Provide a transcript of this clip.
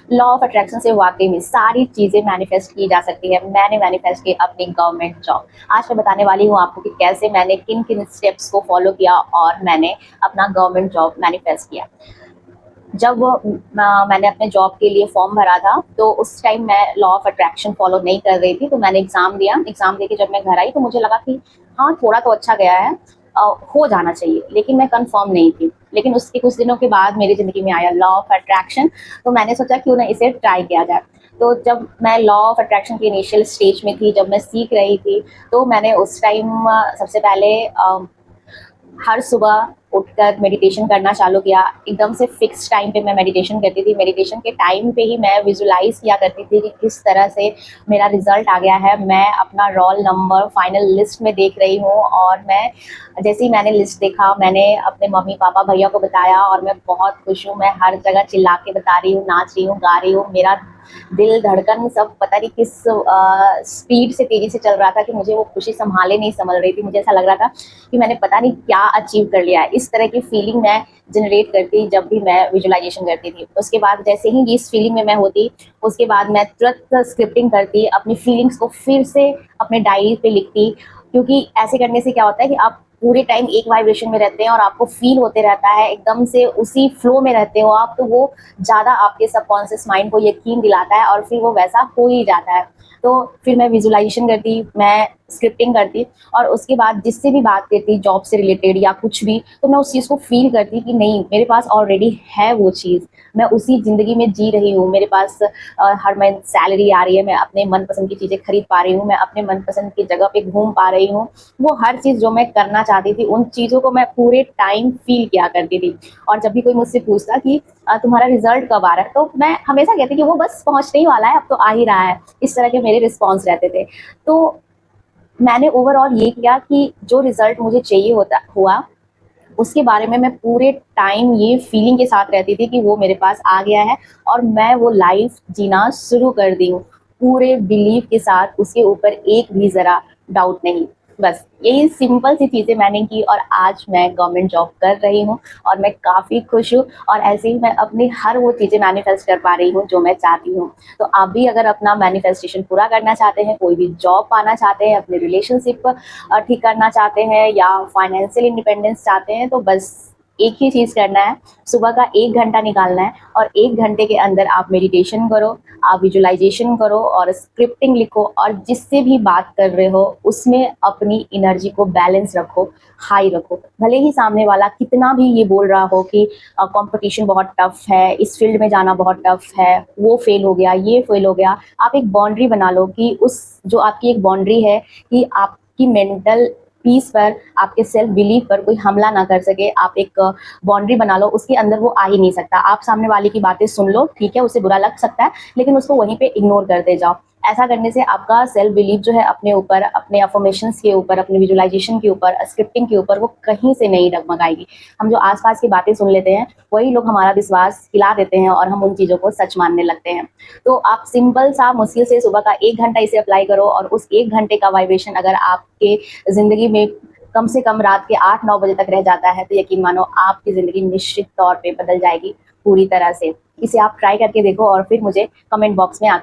Law of attraction से वाकई में सारी चीज़ें मैनिफेस्ट की जा सकती है। मैंने मैनिफेस्ट की अपनी गवर्नमेंट जॉब। आज मैं बताने वाली हूँ आपको कि कैसे मैंने किन-किन स्टेप्स को फॉलो किया और मैंने अपना गवर्नमेंट जॉब मैनिफेस्ट किया। जब मैंने अपने जॉब के लिए फॉर्म भरा था, तो उस टाइम मैं लॉ ऑफ अट्रैक्शन फॉलो नहीं कर रही थी, तो मैंने एग्ज़ाम दिया। एग्ज़ाम देके जब मैं घर आई तो मुझे लगा कि हाँ, थोड़ा तो अच्छा गया है, हो जाना चाहिए, लेकिन मैं कन्फर्म नहीं थी। लेकिन उसके कुछ दिनों के बाद मेरी ज़िंदगी में आया लॉ ऑफ अट्रैक्शन, तो मैंने सोचा क्यों ना इसे ट्राई किया जाए। तो जब मैं लॉ ऑफ अट्रैक्शन की इनिशियल स्टेज में थी, जब मैं सीख रही थी, तो मैंने उस टाइम सबसे पहले हर सुबह उठकर मेडिटेशन करना चालू किया। एकदम से फिक्स टाइम पे मैं मेडिटेशन करती थी। मेडिटेशन के टाइम पे ही मैं विजुलाइज़ किया करती थी कि किस तरह से मेरा रिज़ल्ट आ गया है। मैं अपना रोल नंबर फाइनल लिस्ट में देख रही हूँ और मैं जैसे ही मैंने लिस्ट देखा, मैंने अपने मम्मी-पापा, भैया को बताया और मैं बहुत खुश हूँ। मैं हर जगह चिल्ला के बता रही हूँ, नाच रही हूँ, गा रही हूँ। मेरा दिल धड़कन सब पता नहीं किस स्पीड से, तेज़ी से चल रहा था कि मुझे वो खुशी सँभाले नहीं सँभल रही थी। मुझे ऐसा लग रहा था कि मैंने पता नहीं क्या अचीव कर लिया है। इस तरह की फीलिंग मैं जनरेट करती जब भी मैं विजुअलाइज़ेशन करती थी। उसके बाद जैसे ही इस फीलिंग में मैं होती, उसके बाद मैं तुरंत स्क्रिप्टिंग करती, अपनी फीलिंग्स को फिर से अपने डायरी पे लिखती, क्योंकि ऐसे करने से क्या होता है कि आप पूरे टाइम एक वाइब्रेशन में रहते हैं और आपको फ़ील होते रहता है, एकदम से उसी फ्लो में रहते हो आप, तो वो ज़्यादा आपके सबकॉन्शियस माइंड को यकीन दिलाता है और फिर वो वैसा हो ही जाता है। तो फिर मैं विजुअलाइज़ेशन करती, मैं स्क्रिप्टिंग करती और उसके बाद जिससे भी बात करती जॉब से रिलेटेड या कुछ भी, तो मैं उस चीज़ को फ़ील करती कि नहीं, मेरे पास ऑलरेडी है वो चीज़। मैं उसी ज़िंदगी में जी रही हूँ। मेरे पास हर मंथ सैलरी आ रही है, मैं अपने मनपसंद की चीज़ें खरीद पा रही हूँ, मैं अपने मनपसंद की जगह पे घूम पा रही हूँ। वो हर चीज़ जो मैं करना चाहती थी, उन चीज़ों को मैं पूरे टाइम फ़ील किया करती थी। और जब भी कोई मुझसे पूछता कि तुम्हारा रिज़ल्ट कब आ रहा है? तो मैं हमेशा कहती कि वो बस पहुँचने ही वाला है, अब तो आ ही रहा है। इस तरह के मेरे रिस्पॉन्स रहते थे। तो मैंने ओवरऑल ये किया कि जो रिज़ल्ट मुझे चाहिए होता हुआ, उसके बारे में मैं पूरे टाइम ये फीलिंग के साथ रहती थी कि वो मेरे पास आ गया है और मैं वो लाइफ़ जीना शुरू कर दी हूँ। पूरे बिलीव के साथ, उसके ऊपर एक भी ज़रा डाउट नहीं। बस यही सिंपल सी चीज़ें मैंने की और आज मैं गवर्नमेंट जॉब कर रही हूँ और मैं काफ़ी खुश हूँ और ऐसे ही मैं अपनी हर वो चीज़ें मैनिफेस्ट कर पा रही हूँ जो मैं चाहती हूँ। तो आप भी अगर अपना मैनिफेस्टेशन पूरा करना चाहते हैं, कोई भी जॉब पाना चाहते हैं, अपने रिलेशनशिप ठीक करना चाहते हैं या फाइनेंशियल इंडिपेंडेंस चाहते हैं, तो बस एक ही चीज़ करना है, सुबह का 1 घंटा निकालना है और 1 घंटे के अंदर आप मेडिटेशन करो, आप विजुअलाइज़ेशन करो और स्क्रिप्टिंग लिखो और जिससे भी बात कर रहे हो, उसमें अपनी एनर्जी को बैलेंस रखो, हाई रखो। भले ही सामने वाला कितना भी ये बोल रहा हो कि कॉम्पिटिशन बहुत टफ़ है, इस फ़ील्ड में जाना बहुत टफ़ है, वो फ़ेल हो गया, ये फ़ेल हो गया। आप एक बाउंड्री बना लो कि उस जो आपकी एक बाउंड्री है कि आपकी मेंटल पीस पर, आपके सेल्फ बिलीफ पर कोई हमला ना कर सके। आप एक बाउंड्री बना लो, उसके अंदर वो आ ही नहीं सकता। आप सामने वाले की बातें सुन लो, ठीक है, उसे बुरा लग सकता है, लेकिन उसको वहीं पे इग्नोर करते जाओ। ऐसा करने से आपका सेल्फ बिलीफ जो है अपने ऊपर, अपने अफ़र्मेशंस के ऊपर, अपने विजुअलाइज़ेशन के ऊपर, स्क्रिप्टिंग के ऊपर, वो कहीं से नहीं डगमगाएगी। हम जो आस-पास की बातें सुन लेते हैं, वही लोग हमारा विश्वास हिला देते हैं और हम उन चीज़ों को सच मानने लगते हैं। तो आप सिंपल सा मुश्किल से सुबह का 1 घंटा इसे अप्लाई करो और उस 1 घंटे का वाइब्रेशन अगर आपके ज़िंदगी में कम से कम रात के 8-9 बजे तक रह जाता है, तो यकीन मानो आपकी ज़िंदगी निश्चित तौर पे बदल जाएगी पूरी तरह से। इसे आप ट्राई करके देखो और फिर मुझे कमेंट बॉक्स में आकर